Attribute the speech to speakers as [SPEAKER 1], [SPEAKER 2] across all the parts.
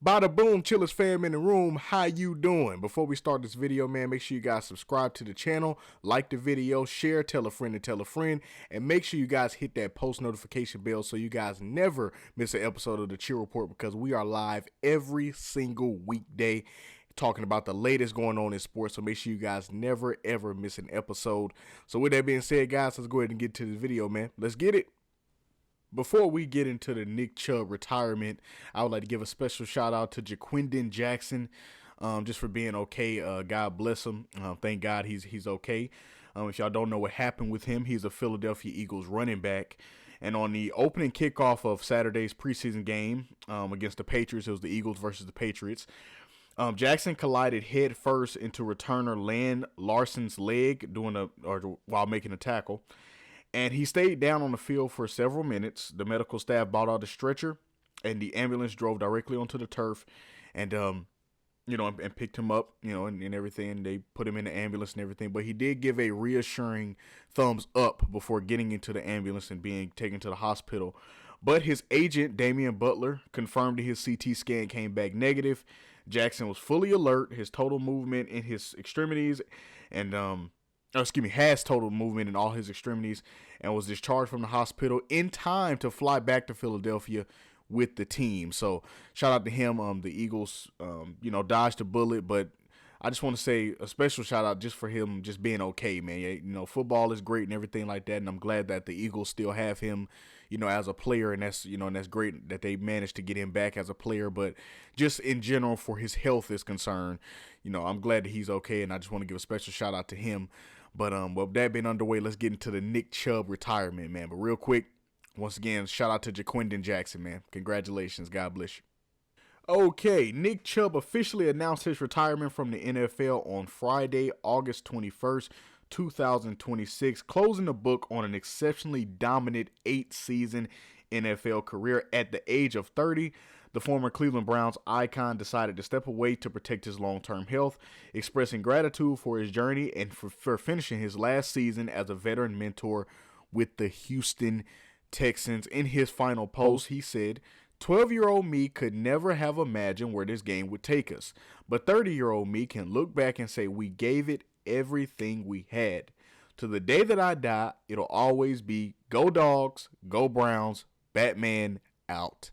[SPEAKER 1] Bada boom, chillers fam in the room, how you doing? Before we start this video, man, make sure you guys subscribe to the channel, like the video, share, tell a friend to tell a friend, and make sure you guys hit that post notification bell so you guys never miss an episode of the Chill Report, because we are live every single weekday talking about the latest going on in sports. So make sure you guys never ever miss an episode. So with that being said, guys, let's go ahead and get to the video, man. Let's get it. Before we get into the Nick Chubb retirement, I would like to give a special shout out to Jaquindon Jackson, just for being okay. God bless him. Thank God he's okay. If y'all don't know what happened with him, he's a Philadelphia Eagles running back. And on the opening kickoff of Saturday's preseason game against the Patriots, it was the Eagles versus the Patriots. Jackson collided head first into returner Land Larson's leg while making a tackle. And he stayed down on the field for several minutes. The medical staff brought out a stretcher, and the ambulance drove directly onto the turf, and and picked him up, and everything. They put him in the ambulance and everything. But he did give a reassuring thumbs up before getting into the ambulance and being taken to the hospital. But his agent, Damian Butler, confirmed that his CT scan came back negative. Jackson was fully alert. His total movement in his extremities has total movement in all his extremities, and was discharged from the hospital in time to fly back to Philadelphia with the team. So shout out to him. The Eagles, dodged a bullet, but I just want to say a special shout out just for him just being okay, man. Football is great and everything like that, and I'm glad that the Eagles still have him, as a player, and that's great that they managed to get him back as a player. But just in general, for his health is concerned, I'm glad that he's okay, and I just want to give a special shout out to him. But with that being underway, let's get into the Nick Chubb retirement, man. But real quick, once again, shout out to Jaquindon Jackson, man. Congratulations. God bless you. Okay, Nick Chubb officially announced his retirement from the NFL on Friday, August 21st, 2026, closing the book on an exceptionally dominant 8-season NFL career. At the age of 30, the former Cleveland Browns icon decided to step away to protect his long-term health, expressing gratitude for his journey and for finishing his last season as a veteran mentor with the Houston Texans. In his final post, he said, "12-year-old me could never have imagined where this game would take us, but 30-year-old me can look back and say we gave it everything we had. To the day that I die, it'll always be go Dogs, go Browns, Batman out."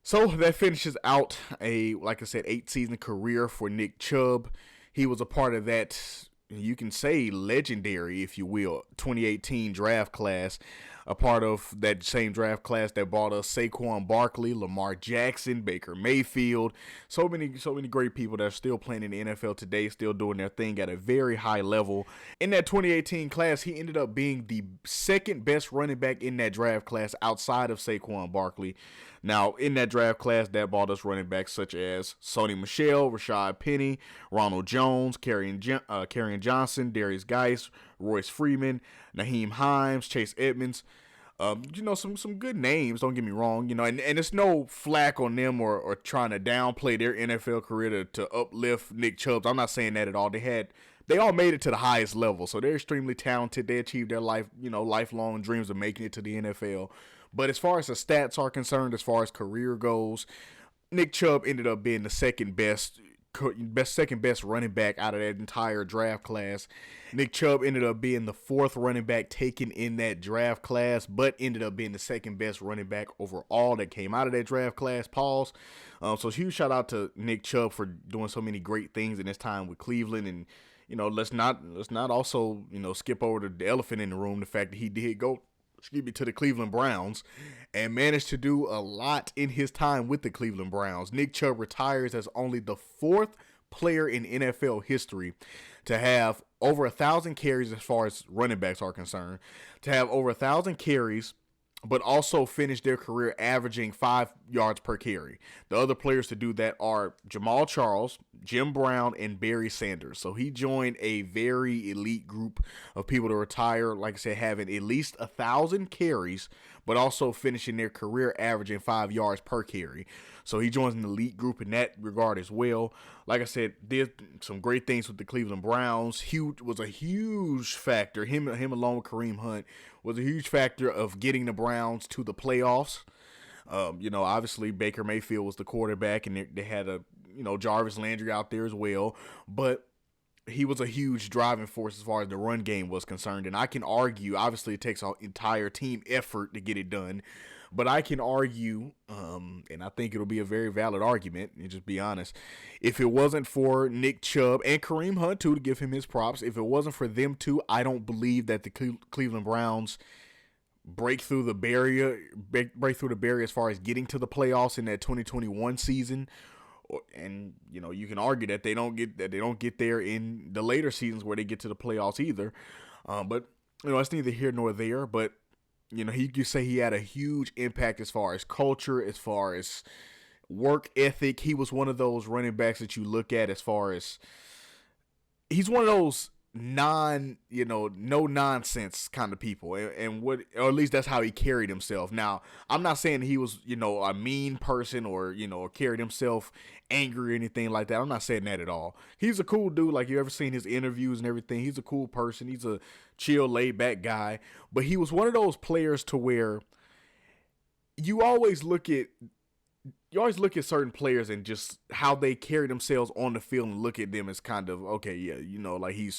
[SPEAKER 1] So that finishes out like I said, 8-season career for Nick Chubb. He was a part of that, you can say, legendary, if you will, 2018 draft class. A part of that same draft class that brought us Saquon Barkley, Lamar Jackson, Baker Mayfield. So many great people that are still playing in the NFL today, still doing their thing at a very high level. In that 2018 class, he ended up being the second best running back in that draft class outside of Saquon Barkley. Now, in that draft class, that brought us running backs such as Sony Michel, Rashad Penny, Ronald Jones, Kerryon Johnson, Darius Geis, Royce Freeman, Naheem Hines, Chase Edmonds. Some good names, don't get me wrong, and it's no flack on them or trying to downplay their NFL career to uplift Nick Chubb. I'm not saying that at all. They all made it to the highest level, so they're extremely talented. They achieved their lifelong dreams of making it to the NFL. But as far as the stats are concerned, as far as career goes, Nick Chubb ended up being the second best running back out of that entire draft class. Nick Chubb ended up being the fourth running back taken in that draft class, but ended up being the second best running back overall that came out of that draft class. Pause. So huge shout out to Nick Chubb for doing so many great things in his time with Cleveland. And let's not also skip over the elephant in the room, the fact that he did go to the Cleveland Browns and managed to do a lot in his time with the Cleveland Browns. Nick Chubb retires as only the fourth player in NFL history to have over 1,000 carries as far as running backs are concerned, to have over 1,000 carries, but also finish their career averaging 5 yards per carry. The other players to do that are Jamal Charles, Jim Brown, and Barry Sanders. So he joined a very elite group of people to retire, like I said, having at least 1,000 carries, but also finishing their career averaging 5 yards per carry. So he joins an elite group in that regard as well. Like I said, did some great things with the Cleveland Browns. Was a huge factor. Him along with Kareem Hunt was a huge factor of getting the Browns to the playoffs. Obviously Baker Mayfield was the quarterback, and they had Jarvis Landry out there as well, but he was a huge driving force as far as the run game was concerned. And I can argue, obviously, it takes an entire team effort to get it done. But I can argue, and I think it'll be a very valid argument, and just be honest, if it wasn't for Nick Chubb and Kareem Hunt, too, to give him his props, if it wasn't for them two, I don't believe that the Cleveland Browns break through the barrier as far as getting to the playoffs in that 2021 season. And you can argue that they don't get there in the later seasons where they get to the playoffs either. But it's neither here nor there. But he could say he had a huge impact as far as culture, as far as work ethic. He was one of those running backs that you look at as far as he's one of those no nonsense kind of people, and or at least that's how he carried himself. Now, I'm not saying he was a mean person or carried himself angry or anything like that. I'm not saying that at all. He's a cool dude. Like, you ever seen his interviews and everything, he's a cool person. He's a chill, laid back guy. But he was one of those players to where you always look at certain players and just how they carry themselves on the field and look at them as kind of, okay, yeah, like he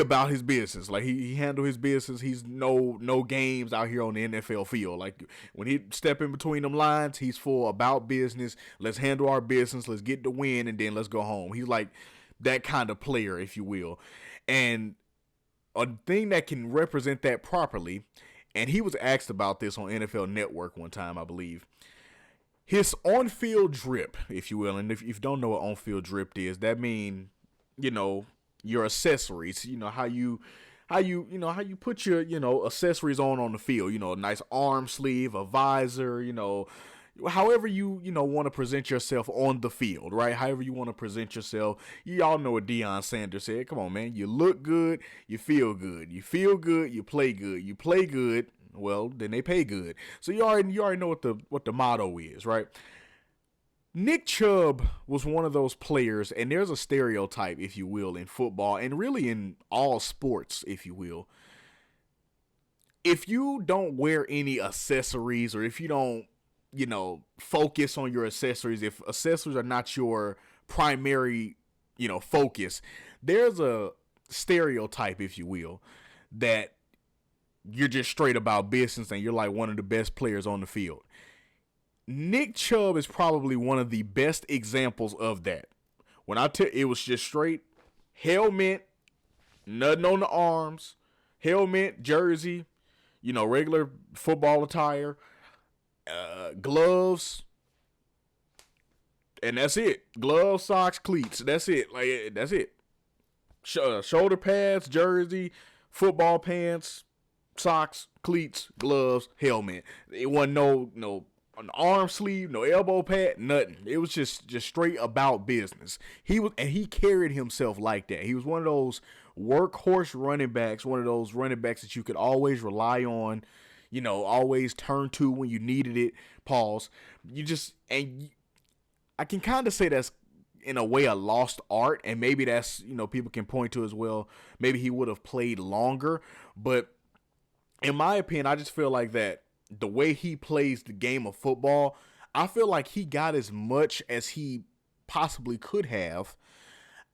[SPEAKER 1] about his business. Like he handle his business. He's no games out here on the NFL field. Like when he step in between them lines, he's full about business. Let's handle our business. Let's get the win, and then let's go home. He's like that kind of player, if you will. And a thing that can represent that properly, and he was asked about this on NFL Network one time, I believe. His on-field drip, if you will, and if you don't know what on-field drip is, that means, your accessories, how you put your, accessories on the field, a nice arm sleeve, a visor, however you want to present yourself on the field, right? However you want to present yourself. Y'all know what Deion Sanders said. Come on, man. You look good, you feel good. You feel good, you play good. You play good, well, then they pay good. So you already know what the motto is, right? Nick Chubb was one of those players, and there's a stereotype, if you will, in football and really in all sports, if you will. If you don't wear any accessories, or if you don't, focus on your accessories, if accessories are not your primary, focus, there's a stereotype, if you will, that you're just straight about business and you're like one of the best players on the field. Nick Chubb is probably one of the best examples of that. When it was just straight helmet, nothing on the arms, helmet, jersey, regular football attire, gloves, and that's it. Gloves, socks, cleats. That's it. Like, that's it. Shoulder pads, jersey, football pants, socks, cleats, gloves, helmet. It wasn't no an arm sleeve, no elbow pad, nothing. It was just straight about business. He carried himself like that. He was one of those workhorse running backs, one of those running backs that you could always rely on, always turn to when you needed it. Pause. I can kind of say that's in a way a lost art, and maybe that's, people can point to as well. Maybe he would have played longer, but in my opinion, I just feel like that the way he plays the game of football, I feel like he got as much as he possibly could have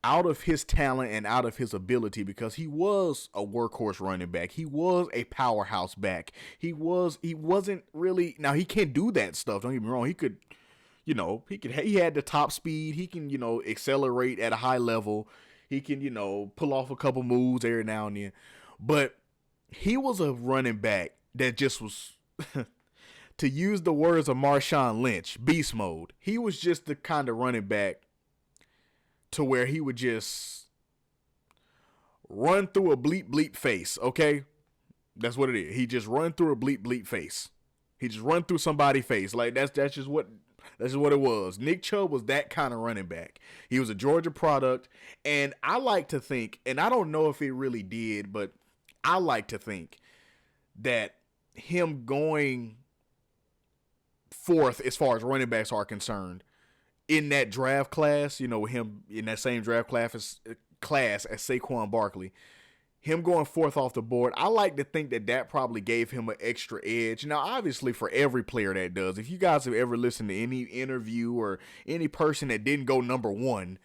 [SPEAKER 1] out of his talent and out of his ability, because he was a workhorse running back. He was a powerhouse back. He wasn't really, now he can't do that stuff. Don't get me wrong. He had the top speed. He can, accelerate at a high level. He can, pull off a couple moves every now and then. But he was a running back that just was, to use the words of Marshawn Lynch, beast mode. He was just the kind of running back to where he would just run through a bleep bleep face, okay? That's what it is. He just run through a bleep bleep face. He just run through somebody's face. Like, that's just what it was. Nick Chubb was that kind of running back. He was a Georgia product, and I like to think, and I don't know if it really did, but I like to think that him going fourth as far as running backs are concerned in that draft class, him in that same draft class as Saquon Barkley, him going fourth off the board, I like to think that that probably gave him an extra edge. Now, obviously, for every player that does, if you guys have ever listened to any interview or any person that didn't go number one,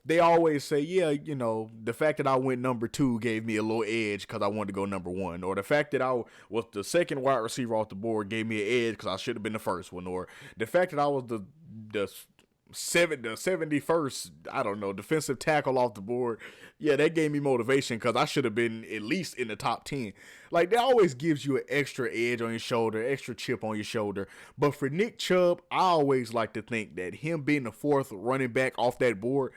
[SPEAKER 1] they always say, yeah, the fact that I went number two gave me a little edge because I wanted to go number one. Or the fact that I was the second wide receiver off the board gave me an edge because I should have been the first one. Or the fact that I was the 71st, I don't know, defensive tackle off the board, yeah, that gave me motivation because I should have been at least in the top 10. Like, that always gives you an extra edge on your shoulder, extra chip on your shoulder. But for Nick Chubb, I always like to think that him being the fourth running back off that board,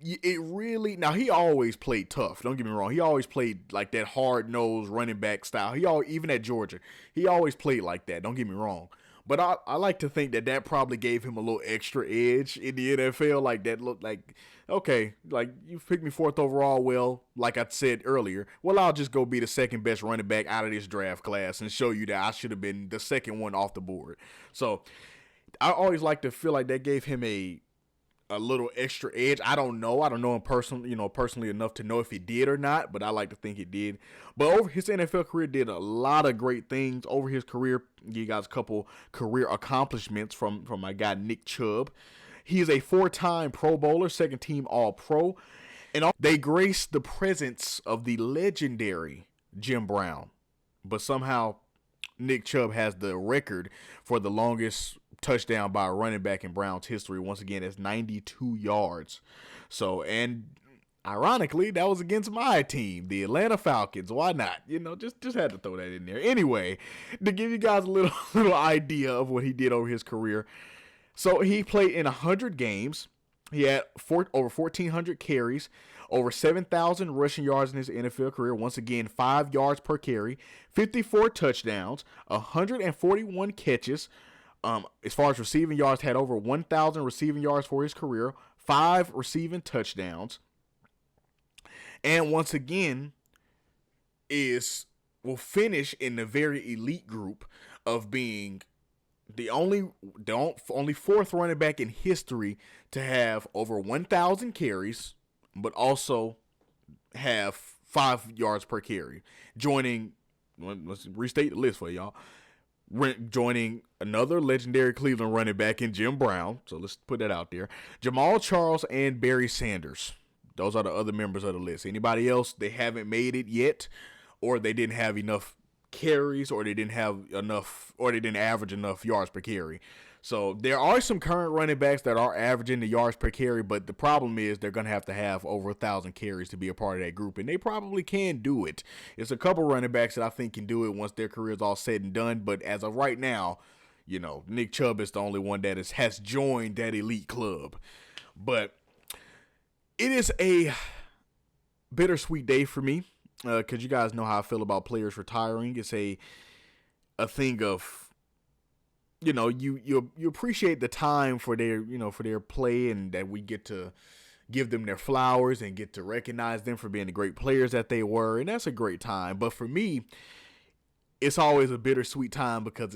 [SPEAKER 1] it really, now he always played tough, don't get me wrong. He always played like that hard-nosed running back style. Even at Georgia, he always played like that, don't get me wrong. But I like to think that that probably gave him a little extra edge in the NFL. Like, that looked like, okay, like, you picked me fourth overall. Well, like I said earlier, well, I'll just go be the second best running back out of this draft class and show you that I should have been the second one off the board. So I always like to feel like that gave him a little extra edge. I don't know him personally enough to know if he did or not, but I like to think it did. But over his NFL career, did a lot of great things over his career. You guys a couple career accomplishments from my guy Nick Chubb. He is a 4-time Pro Bowler, second team All-Pro, and they graced the presence of the legendary Jim Brown. But somehow Nick Chubb has the record for the longest touchdown by a running back in Browns history. Once again, it's 92 yards. So, and ironically, that was against my team, the Atlanta Falcons. Why not? Just had to throw that in there. Anyway, to give you guys a little idea of what he did over his career. So he played in 100 games. He had over 1,400 carries, over 7,000 rushing yards in his NFL career. Once again, 5 yards per carry, 54 touchdowns, 141 catches. As far as receiving yards, had over 1,000 receiving yards for his career, 5 receiving touchdowns. And once again, will finish in the very elite group of being the only fourth running back in history to have over 1,000 carries, but also have 5 yards per carry. Let's restate the list for y'all. Joining another legendary Cleveland running back in Jim Brown. So let's put that out there. Jamal Charles and Barry Sanders. Those are the other members of the list. Anybody else, they haven't made it yet, or they didn't have enough carries, or they didn't average enough yards per carry. So there are some current running backs that are averaging the yards per carry, but the problem is they're going to have over 1,000 carries to be a part of that group, and they probably can do it. It's a couple running backs that I think can do it once their career is all said and done, but as of right now, Nick Chubb is the only one that has joined that elite club. But it is a bittersweet day for me, because you guys know how I feel about players retiring. It's a thing of, you appreciate the time for their play, and that we get to give them their flowers and get to recognize them for being the great players that they were, and that's a great time. But for me, it's always a bittersweet time because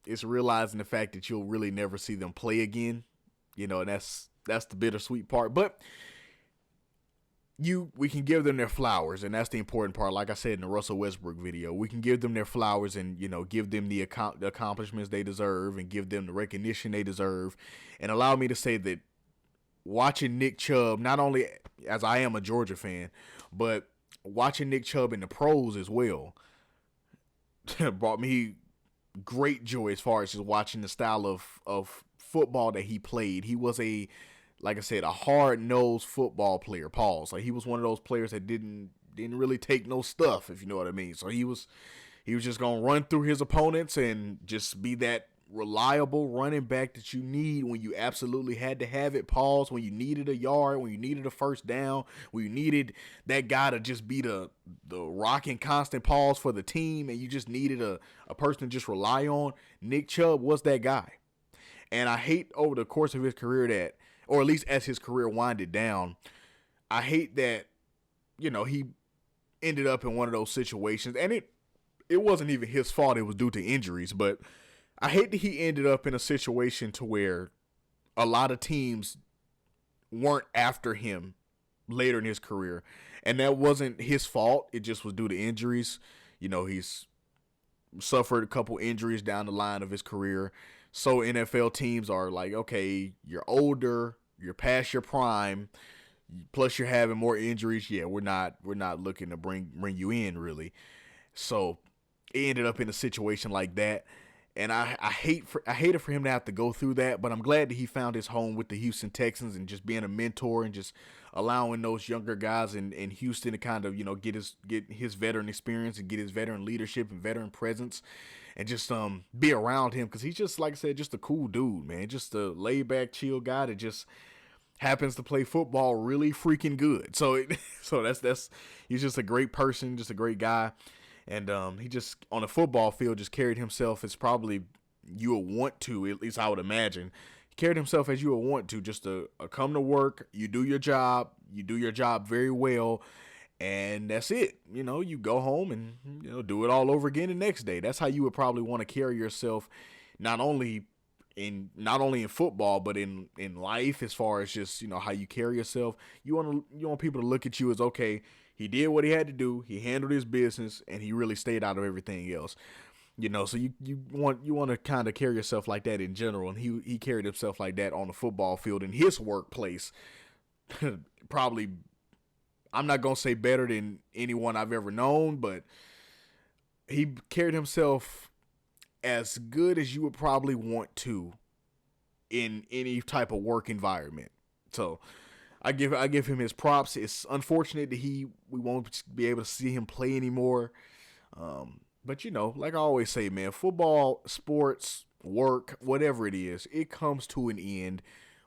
[SPEAKER 1] it's realizing the fact that you'll really never see them play again, and that's the bittersweet part. But we can give them their flowers, and that's the important part. Like I said in the Russell Westbrook video, we can give them their flowers and, give them the accomplishments they deserve and give them the recognition they deserve. And allow me to say that watching Nick Chubb, not only as I am a Georgia fan, but watching Nick Chubb in the pros as well, brought me great joy as far as just watching the style of football that he played. He was like I said, a hard-nosed football player, pause. Like, he was one of those players that didn't really take no stuff, if you know what I mean. So he was just going to run through his opponents and just be that reliable running back that you need when you absolutely had to have it, pause, when you needed a yard, when you needed a first down, when you needed that guy to just be the rock and constant pause for the team, and you just needed a person to just rely on. Nick Chubb was that guy. And I hate over the course of his career that, or at least as his career winded down, I hate that, he ended up in one of those situations. And it wasn't even his fault. It was due to injuries. But I hate that he ended up in a situation to where a lot of teams weren't after him later in his career. And that wasn't his fault. It just was due to injuries. He's suffered a couple injuries down the line of his career. So NFL teams are like, okay, you're older, you're past your prime, plus you're having more injuries. Yeah, we're not looking to bring you in really. So it ended up in a situation like that. And I hated for him to have to go through that, but I'm glad that he found his home with the Houston Texans and just being a mentor and just allowing those younger guys in Houston to kind of, get his veteran experience and get his veteran leadership and veteran presence and just be around him, because he's just, like I said, just a cool dude, man. Just a laid back, chill guy that just happens to play football really freaking good. So that's he's just a great person, just a great guy. And he just, on the football field, just carried himself as probably you would want to, at least I would imagine. He carried himself as you would want to, just to come to work, you do your job very well, and that's it. You go home and, do it all over again the next day. That's how you would probably want to carry yourself, not only in football, but in life, as far as just, how you carry yourself. You want people to look at you as, okay, he did what he had to do. He handled his business, and he really stayed out of everything else. So you want to kind of carry yourself like that in general, and he carried himself like that on the football field in his workplace. Probably, I'm not gonna say better than anyone I've ever known, but he carried himself as good as you would probably want to in any type of work environment. So I give him his props. It's unfortunate that we won't be able to see him play anymore. But like I always say, man, football, sports, work, whatever it is, it comes to an end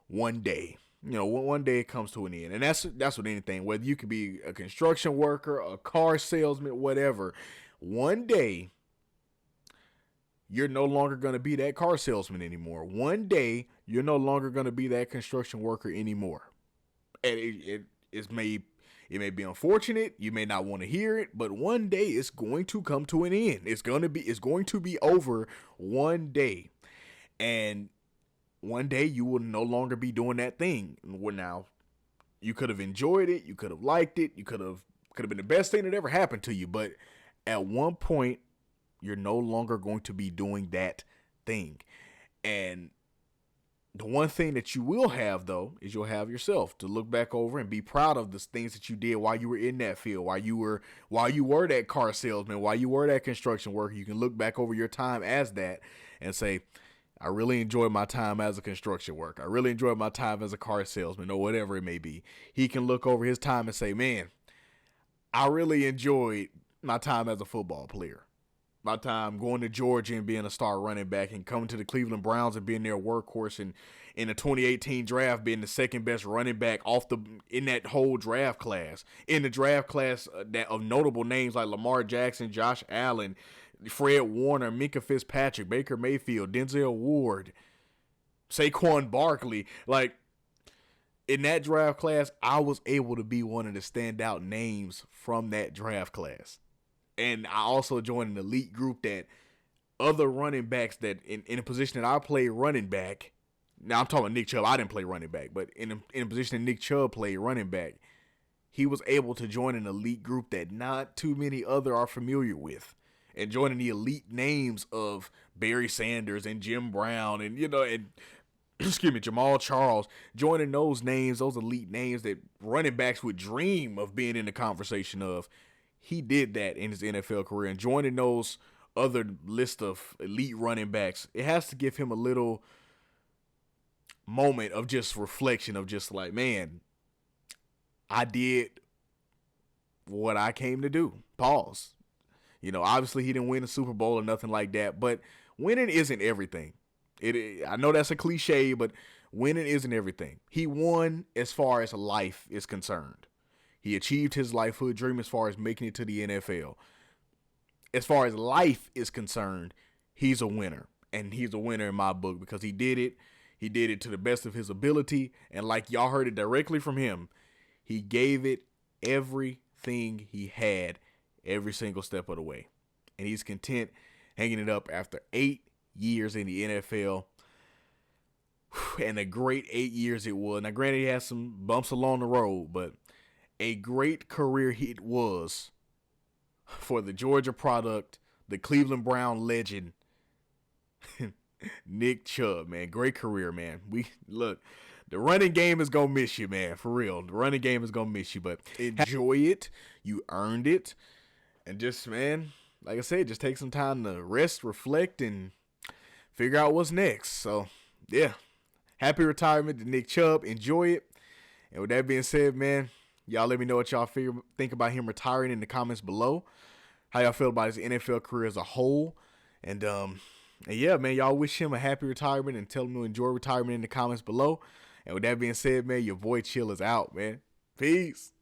[SPEAKER 1] one day. One day it comes to an end. And that's with anything, whether you could be a construction worker, a car salesman, whatever. One day you're no longer going to be that car salesman anymore. One day you're no longer going to be that construction worker anymore. And it may be unfortunate. You may not want to hear it, but one day it's going to come to an end. It's going to be over one day, and one day you will no longer be doing that thing. Now, you could have enjoyed it, you could have liked it, you could have been the best thing that ever happened to you, but at one point, you're no longer going to be doing that thing, and the one thing that you will have, though, is you'll have yourself to look back over and be proud of the things that you did while you were in that field, while you were that car salesman, while you were that construction worker. You can look back over your time as that and say, I really enjoyed my time as a construction worker. I really enjoyed my time as a car salesman, or whatever it may be. He can look over his time and say, man, I really enjoyed my time as a football player. My time going to Georgia and being a star running back, and coming to the Cleveland Browns and being their workhorse, and in the 2018 draft being the second best running back in that whole draft class. In the draft class of notable names like Lamar Jackson, Josh Allen, Fred Warner, Minka Fitzpatrick, Baker Mayfield, Denzel Ward, Saquon Barkley. Like, in that draft class, I was able to be one of the standout names from that draft class. And I also joined an elite group that other running backs that in a position that I played running back. Now I'm talking Nick Chubb. I didn't play running back, but in a position that Nick Chubb played running back, he was able to join an elite group that not too many other are familiar with, and joining the elite names of Barry Sanders and Jim Brown and Jamal Charles, joining those names, those elite names that running backs would dream of being in the conversation of. He did that in his NFL career, and joining those other list of elite running backs, it has to give him a little moment of just reflection of just like, man, I did what I came to do. Pause. Obviously he didn't win a Super Bowl or nothing like that, but winning isn't everything. I know that's a cliche, but winning isn't everything. He won as far as life is concerned. He achieved his lifehood dream as far as making it to the NFL. As far as life is concerned, he's a winner. And he's a winner in my book because he did it. He did it to the best of his ability. And like y'all heard it directly from him, he gave it everything he had every single step of the way. And he's content hanging it up after 8 years in the NFL. And a great 8 years it was. Now, granted, he had some bumps along the road, but a great career it was for the Georgia product, the Cleveland Brown legend, Nick Chubb, man. Great career, man. The running game is going to miss you, man. For real. The running game is going to miss you, but enjoy it. You earned it. And just, man, like I said, just take some time to rest, reflect, and figure out what's next. So, yeah. Happy retirement to Nick Chubb. Enjoy it. And with that being said, man, y'all let me know what y'all think about him retiring in the comments below. How y'all feel about his NFL career as a whole. And yeah, man, y'all wish him a happy retirement and tell him to enjoy retirement in the comments below. And with that being said, man, your boy Chill is out, man. Peace.